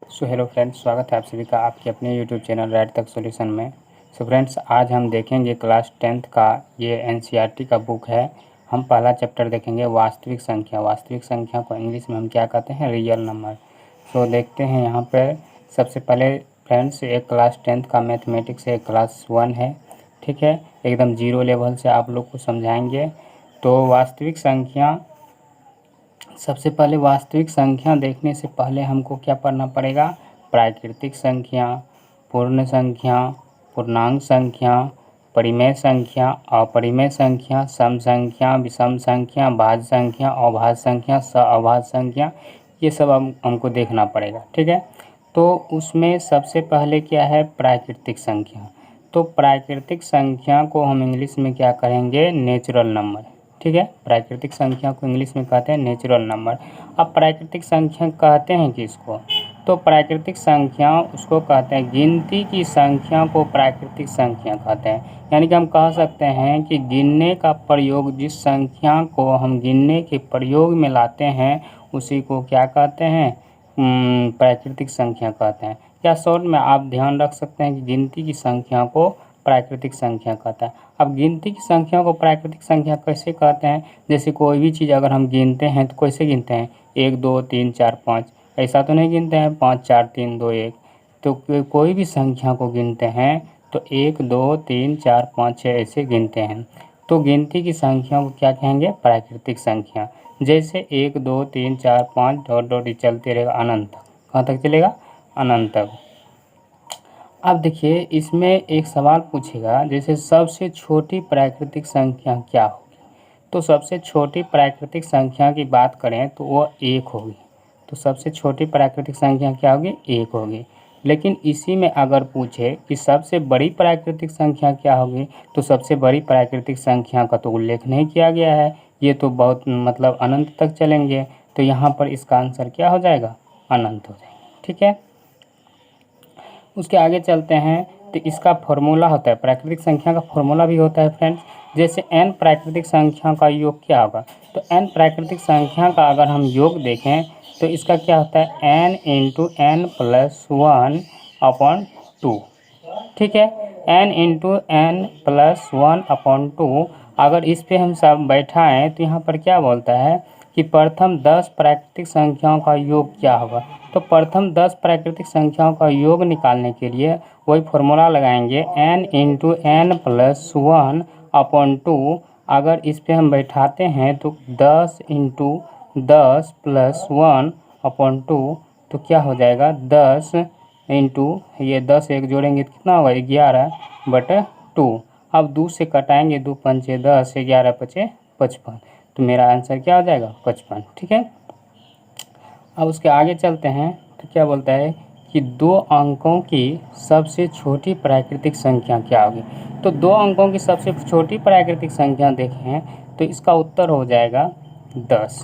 Hello friends, स्वागत है आप सभी का आपके अपने यूट्यूब चैनल राइट तक सॉल्यूशन में। फ्रेंड्स, आज हम देखेंगे क्लास 10th का ये एनसीईआरटी का बुक है। हम पहला चैप्टर देखेंगे वास्तविक संख्या। वास्तविक संख्या को इंग्लिश में हम क्या कहते हैं? Real number. देखते हैं यहाँ पर सबसे पहले फ्रेंड्स, एक क्लास 10th का मैथमेटिक्स है, क्लास 1 है, ठीक है। एकदम जीरो लेवल से आप लोग को समझाएंगे। तो वास्तविक संख्या, सबसे पहले वास्तविक संख्या देखने से पहले हमको क्या पढ़ना पड़ेगा? प्राकृतिक संख्या, पूर्ण संख्या, पूर्णांक संख्या, परिमेय संख्या, अपरिमेय संख्या, सम संख्या, विषम संख्या, भाज्य संख्या, अभाज्य संख्या, सहअभाज्य संख्या, ये सब हमको देखना पड़ेगा, ठीक है। तो उसमें सबसे पहले क्या है? प्राकृतिक संख्या। तो प्राकृतिक संख्या को हम इंग्लिश में क्या कहेंगे? नेचुरल नंबर, ठीक है। प्राकृतिक संख्या को इंग्लिश में कहते हैं नेचुरल नंबर। अब प्राकृतिक संख्या कहते हैं किसको? तो प्राकृतिक संख्या उसको कहते हैं, गिनती की संख्या को प्राकृतिक संख्या कहते हैं। यानी कि हम कह सकते हैं कि गिनने का प्रयोग, जिस संख्या को हम गिनने के प्रयोग में लाते हैं उसी को क्या कहते हैं? प्राकृतिक संख्या कहते हैं। या शॉर्ट में आप ध्यान रख सकते हैं कि गिनती की संख्या को प्राकृतिक संख्या कहता है। अब गिनती की संख्या को प्राकृतिक संख्या कैसे कहते हैं? जैसे कोई भी चीज़ अगर हम गिनते हैं तो कैसे गिनते हैं? 1 2 3 4 5, ऐसा तो नहीं गिनते हैं 5 4 3 2 1। तो कोई भी संख्या को गिनते हैं तो 1 2 3 4 5 6 ऐसे गिनते हैं। तो गिनती की संख्या को क्या कहेंगे? प्राकृतिक संख्या। जैसे 1 2 3 4 5 डॉट डॉट चलते रहेगा अनंत तक। कहाँ तक चलेगा? अनंत तक। अब देखिए, इसमें एक सवाल पूछेगा, जैसे सबसे छोटी प्राकृतिक संख्या क्या होगी? तो सबसे छोटी प्राकृतिक संख्या की बात करें तो वो 1 होगी। तो सबसे छोटी प्राकृतिक संख्या क्या होगी? 1 होगी। लेकिन इसी में अगर पूछे कि सबसे बड़ी प्राकृतिक संख्या क्या होगी, तो सबसे बड़ी प्राकृतिक संख्या का तो उल्लेख नहीं किया गया है। ये तो बहुत मतलब अनंत तक चलेंगे। तो यहाँ पर इसका आंसर क्या हो जाएगा? अनंत हो जाएगा, ठीक है। उसके आगे चलते हैं तो इसका फॉर्मूला होता है, प्राकृतिक संख्या का फॉर्मूला भी होता है फ्रेंड्स। जैसे n प्राकृतिक संख्या का योग क्या होगा? तो n प्राकृतिक संख्या का अगर हम योग देखें तो इसका क्या होता है? n into N plus 1 upon 2, ठीक है। n into N plus 1 upon 2, अगर इस पे हम सब बैठाएँ तो यहाँ पर क्या बोलता है कि प्रथम 10 प्राकृतिक संख्याओं का योग क्या होगा? तो प्रथम 10 प्राकृतिक संख्याओं का योग निकालने के लिए वही फॉर्मूला लगाएंगे, n into N plus 1 upon 2। अगर इस पे हम बैठाते हैं तो 10 इंटू 10 प्लस 1 अपॉन 2, तो क्या हो जाएगा? 10 इंटू ये 10 एक जोड़ेंगे तो कितना होगा? 11/2। अब 2 से कटाएंगे, 2 पंचे 10, 11 पचे 55। तो मेरा आंसर क्या हो जाएगा? 55, ठीक है। अब उसके आगे चलते हैं तो क्या बोलता है कि 2 अंकों की सबसे छोटी प्राकृतिक संख्या क्या होगी? तो 2 अंकों की सबसे छोटी प्राकृतिक संख्या देखें तो इसका उत्तर हो जाएगा 10।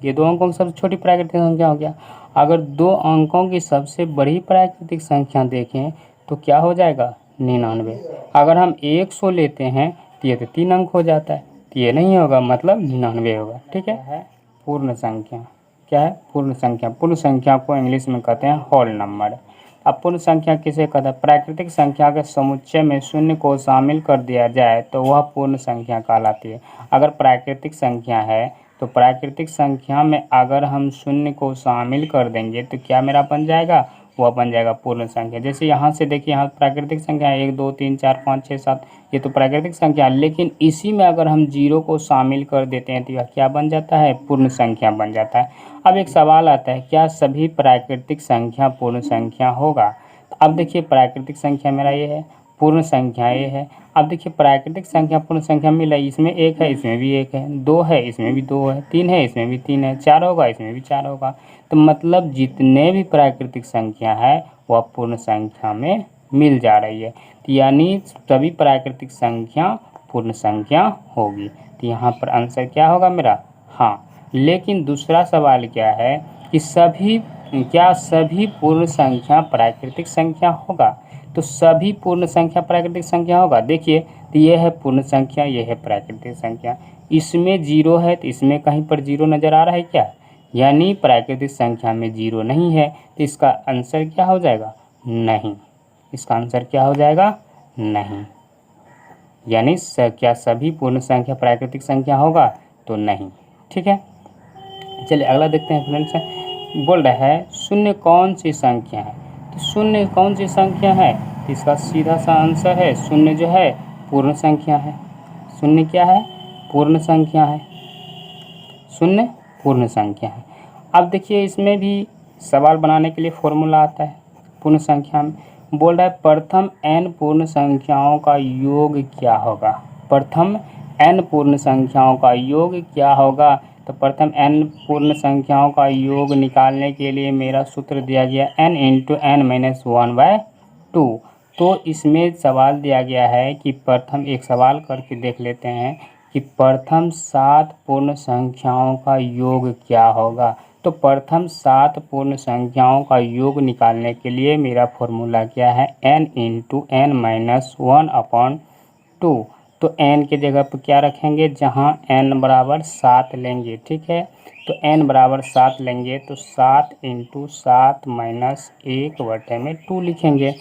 ये 2 अंकों की सबसे छोटी प्राकृतिक संख्या हो गया। अगर 2 अंकों की सबसे बड़ी प्राकृतिक संख्या देखें तो क्या हो जाएगा? 99। अगर हम 100 लेते हैं तो ये तो 3 अंक हो जाता है, तो ये नहीं होगा, मतलब 99 होगा, ठीक है। पूर्ण संख्या क्या है? पूर्ण संख्या। पूर्ण संख्या को इंग्लिश में कहते हैं होल नंबर। अब पूर्ण संख्या किसे कहते हैं? प्राकृतिक संख्या के समुच्चय में शून्य को शामिल कर दिया जाए तो वह पूर्ण संख्या कहलाती है। अगर प्राकृतिक संख्या है तो प्राकृतिक संख्या में अगर हम शून्य को शामिल कर देंगे तो क्या मेरा बन जाएगा? वह बन जाएगा पूर्ण संख्या। जैसे यहाँ से देखिए, यहाँ प्राकृतिक संख्या 1 2 3 4 5 6 7, ये तो प्राकृतिक संख्या, लेकिन इसी में अगर हम 0 को शामिल कर देते हैं तो यह क्या बन जाता है? पूर्ण संख्या बन जाता है। अब एक सवाल आता है, क्या सभी प्राकृतिक संख्या पूर्ण संख्या होगा? तो अब देखिए, प्राकृतिक संख्या मेरा ये है, पूर्ण संख्या ये है। अब देखिए, प्राकृतिक संख्या पूर्ण संख्या मिला, इसमें 1 है, इसमें भी 1 है, 2 है, इसमें भी 2 है, 3 है, इसमें भी 3 है, 4 होगा, इसमें भी 4 होगा। तो मतलब जितने भी प्राकृतिक संख्या है वह पूर्ण संख्या में मिल जा रही है। तो यानी सभी प्राकृतिक संख्या पूर्ण संख्या होगी। तो यहाँ पर आंसर क्या होगा मेरा? हाँ। लेकिन दूसरा सवाल क्या है कि क्या सभी पूर्ण संख्या प्राकृतिक संख्या होगा? तो सभी पूर्ण संख्या प्राकृतिक संख्या होगा। देखिए, तो ये है पूर्ण संख्या, ये है प्राकृतिक संख्या। इसमें 0 है तो इसमें कहीं पर 0 नज़र आ रहा है क्या? यानी प्राकृतिक संख्या में 0 नहीं है, तो इसका आंसर क्या हो जाएगा? नहीं। इसका आंसर क्या हो जाएगा? नहीं। यानी क्या सभी पूर्ण संख्या प्राकृतिक संख्या होगा? तो नहीं। ठीक है, चलिए अगला देखते हैं फ्रेंड्स। बोल रहा है शून्य कौन सी संख्या है? तो शून्य कौन सी संख्या है? तो इसका सीधा सा आंसर है शून्य जो है पूर्ण संख्या है। शून्य क्या है? पूर्ण संख्या है। शून्य पूर्ण संख्या है। अब देखिए इसमें भी सवाल बनाने के लिए फॉर्मूला आता है पूर्ण संख्या में। बोल रहा है प्रथम n पूर्ण संख्याओं का योग क्या होगा? प्रथम n पूर्ण संख्याओं का योग क्या होगा? तो प्रथम n पूर्ण संख्याओं का योग निकालने के लिए मेरा सूत्र दिया गया n इंटू n माइनस 1/2। तो इसमें सवाल दिया गया है कि प्रथम एक सवाल करके देख लेते हैं कि प्रथम 7 पूर्ण संख्याओं का योग क्या होगा। तो प्रथम 7 पूर्ण संख्याओं का योग निकालने के लिए मेरा फॉर्मूला क्या है? n into n minus 1/2। तो n के जगह पर क्या रखेंगे? जहाँ n बराबर 7 लेंगे। ठीक है, तो n बराबर 7 लेंगे तो 7 इंटू 7 माइनस 1/2 लिखेंगे।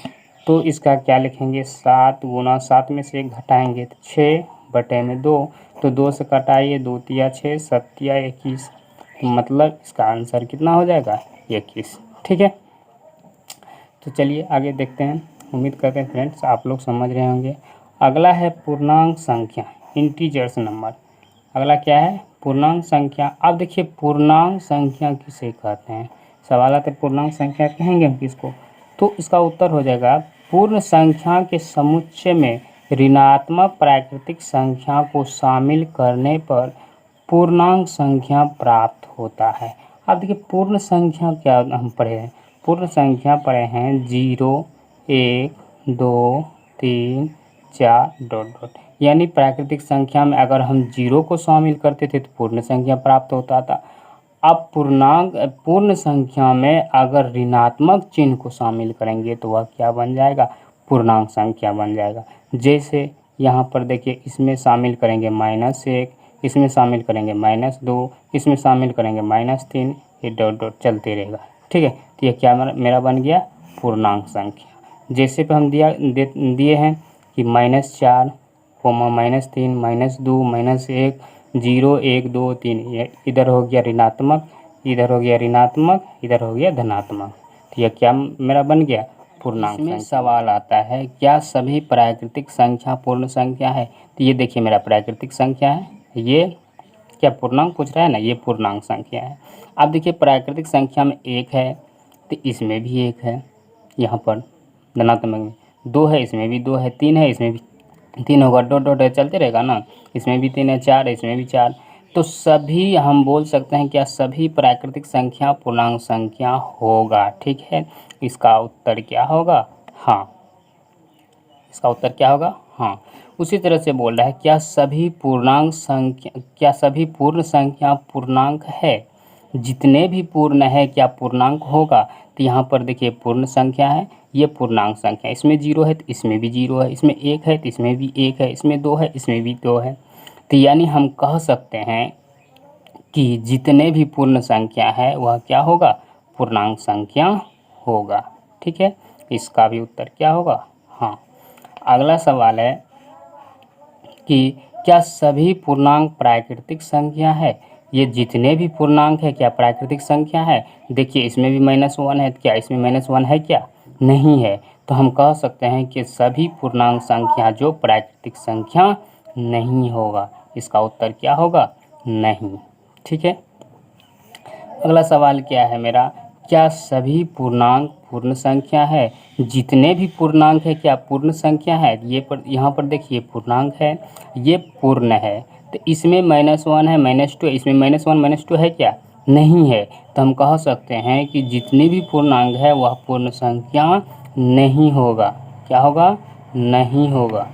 तो इसका क्या लिखेंगे? 7 गुना 7 में से 1 घटाएंगे तो 6/2। तो 2 से कटाइए, 2 तिया 6, 7 तिया 21। मतलब इसका आंसर कितना हो जाएगा? 21। ठीक है, तो चलिए आगे देखते हैं। उम्मीद करते हैं फ्रेंड्स आप लोग समझ रहे होंगे। अगला है पूर्णांक संख्या, इंटीजर्स नंबर। अगला क्या है? पूर्णांक संख्या। अब देखिए पूर्णांक संख्या किसे कहते हैं? सवाल आता है पूर्णांक संख्या कहेंगे हम किसको? तो इसका उत्तर हो जाएगा पूर्ण संख्या के समुच्चय में ऋणात्मक प्राकृतिक संख्या को शामिल करने पर पूर्णांक संख्या प्राप्त होता है। अब देखिए पूर्ण संख्या क्या हम पढ़े हैं? पूर्ण संख्या पढ़े हैं 0, 1, 2, 3, 4 ... यानी प्राकृतिक संख्या में अगर हम 0 को शामिल करते थे तो पूर्ण संख्या प्राप्त होता था। अब पूर्ण संख्या में अगर ऋणात्मक चिन्ह को शामिल करेंगे तो वह क्या बन जाएगा? पूर्णांक संख्या बन जाएगा। जैसे यहाँ पर देखिए इसमें शामिल करेंगे -1, इसमें शामिल करेंगे -2, इसमें शामिल करेंगे -3, ये ... चलते रहेगा। ठीक है, तो ये क्या मेरा बन गया? पूर्णांक संख्या। जैसे पे हम दिए हैं कि -4, -3, -2, -1, 0, 1, 2, 3, ये इधर हो गया ऋणात्मक, इधर हो गया ऋणात्मक, इधर हो गया धनात्मक। तो यह क्या मेरा बन गया? पूर्णांक संख्या। सवाल आता है क्या सभी प्राकृतिक संख्या पूर्ण संख्या है? तो ये देखिए मेरा प्राकृतिक संख्या है, ये क्या पूर्णांक पूछ रहा है ना, ये पूर्णांक संख्या है। अब देखिए प्राकृतिक संख्या में 1 है तो इसमें भी 1 है, यहाँ पर धनात्मक में 2 है, इसमें भी 2 है, 3 है, इसमें भी 3 होगा, ... चलते रहेगा ना। इसमें भी 3 है, 4 है, इसमें भी 4। तो सभी हम बोल सकते हैं क्या सभी प्राकृतिक संख्या पूर्णांक संख्या होगा। ठीक है, इसका उत्तर क्या होगा? हाँ। इसका उत्तर क्या होगा? हाँ। उसी तरह से बोल रहा है क्या सभी पूर्ण संख्या पूर्णांक है? जितने भी पूर्ण है क्या पूर्णांक होगा? तो यहाँ पर देखिए पूर्ण संख्या है, ये पूर्णांक संख्या। इसमें 0 है तो इसमें भी 0 है, इसमें 1 है तो इसमें भी 1 है, इसमें 2 है, इसमें भी 2 है। तो यानी हम कह सकते हैं कि जितने भी पूर्ण संख्या है वह क्या होगा? पूर्णांक संख्या होगा। ठीक है, इसका भी उत्तर क्या होगा? हाँ। अगला सवाल है कि क्या सभी पूर्णांक प्राकृतिक संख्या है? ये जितने भी पूर्णांक है क्या प्राकृतिक संख्या है? देखिए इसमें भी -1 है, क्या इसमें -1 है क्या? नहीं है। तो हम कह सकते हैं कि सभी पूर्णांक संख्या जो प्राकृतिक संख्या नहीं होगा। इसका उत्तर क्या होगा? नहीं। ठीक है, अगला सवाल क्या है मेरा? क्या सभी पूर्णांक पूर्ण संख्या है? जितने भी पूर्णांक है क्या पूर्ण संख्या है? यहाँ पर देखिए पूर्णांक है, ये पूर्ण है। तो इसमें -1 है, -2 है, इसमें -1 -2 है क्या? नहीं है। तो हम कह सकते हैं कि जितने भी पूर्णांक है वह पूर्ण संख्या नहीं होगा। क्या होगा? नहीं होगा।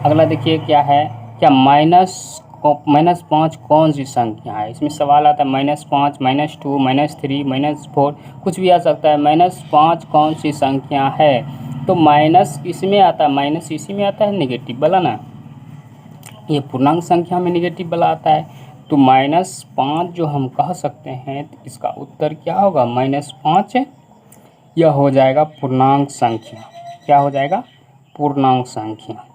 अगला देखिए क्या है? क्या -5 कौन सी संख्या है? इसमें सवाल आता है -5, -2, -3, -4, कुछ भी आ सकता है। -5 कौन सी संख्या है? तो माइनस इसमें आता है, माइनस इसी में आता है नेगेटिव वाला ना, ये पूर्णांक संख्या में नेगेटिव वाला आता है। तो -5 जो हम कह सकते हैं, तो इसका उत्तर क्या होगा? -5 यह हो जाएगा पूर्णांक संख्या। क्या हो जाएगा? पूर्णांक संख्या।